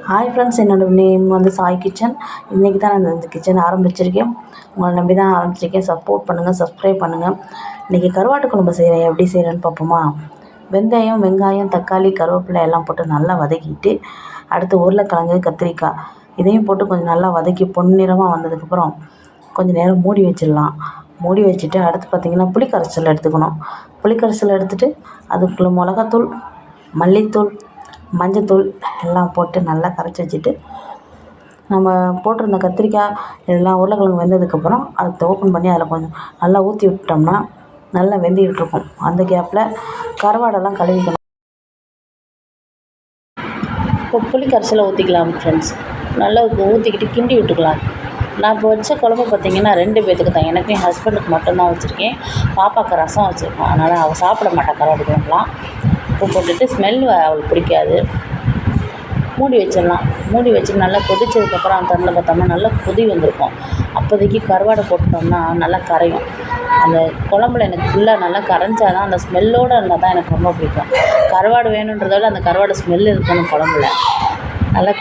Hi friends, என்னோடய name வந்து Sai kitchen. இன்றைக்கி தான் நான் இந்த கிச்சன் ஆரம்பிச்சிருக்கேன். உங்களை நம்பி தான் ஆரம்பிச்சிருக்கேன். சப்போர்ட் பண்ணுங்கள், சப்ஸ்கிரைப் பண்ணுங்கள். இன்றைக்கி கருவாட்டு குழம்பு செய்கிறேன். எப்படி செய்கிறேன்னு பார்ப்போமா? வெந்தயம், வெங்காயம், தக்காளி, கருவேப்பிலை எல்லாம் போட்டு நல்லா வதக்கிட்டு, அடுத்து உருளைக்கிழங்கு, கத்திரிக்காய் இதையும் போட்டு கொஞ்சம் நல்லா வதக்கி பொன்னிறமாக வந்ததுக்கப்புறம் கொஞ்சம் நேரம் மூடி வச்சிடலாம். மூடி வச்சுட்டு அடுத்து பார்த்திங்கன்னா புளிக்கரைசல் எடுத்துக்கணும். புளிக்கரைசல் எடுத்துகிட்டு அதுக்குள்ளே மிளகாத்தூள், மல்லித்தூள், மஞ்சத்தூள் எல்லாம் போட்டு நல்லா கரைச்சி வச்சுட்டு, நம்ம போட்டிருந்த கத்திரிக்காய் இதெல்லாம் உருளைக்கிழங்கு வெந்ததுக்கப்புறம் அதை ஓப்பன் பண்ணி அதில் கொஞ்சம் நல்லா ஊற்றி விட்டோம்னா நல்லா வெந்துக்கிட்டுருக்கும். அந்த கேப்பில் கருவாடெல்லாம் கழுவிக்கணும். இப்போ புளி கரைசலை ஊற்றிக்கலாம் ஃப்ரெண்ட்ஸ். நல்லா ஊற்றிக்கிட்டு கிண்டி விட்டுக்கலாம். நான் இப்போ வச்ச குழம்பு பார்த்திங்கன்னா 2 பேத்துக்கு தான். எனக்கு என் ஹஸ்பண்டுக்கு மட்டும்தான் வச்சுருக்கேன். பாப்பாவுக்கு ரசம் வச்சுருக்கோம். அதனால் அவள் சாப்பிட மாட்டாள் கருவாடு குழம்புலாம். உப்பு போட்டுட்டு ஸ்மெல் அவளுக்கு பிடிக்காது. மூடி வச்சிடலாம். மூடி வச்சுட்டு நல்லா கொதிச்சதுக்கப்புறம் திறந்து பார்த்தோம்னா நல்லா கொதி வந்திருக்கும். அப்போதைக்கு கருவாடை போட்டோம்னா நல்லா கரையும். அந்த குழம்புல எனக்கு ஃபுல்லாக நல்லா கரைஞ்சா தான், அந்த ஸ்மெல்லோடு இருந்தால் தான் எனக்கு ரொம்ப பிடிக்கும். கருவாடு வேணுன்றத விட அந்த கருவாடு ஸ்மெல் இருக்கணும் குழம்புல. நல்லா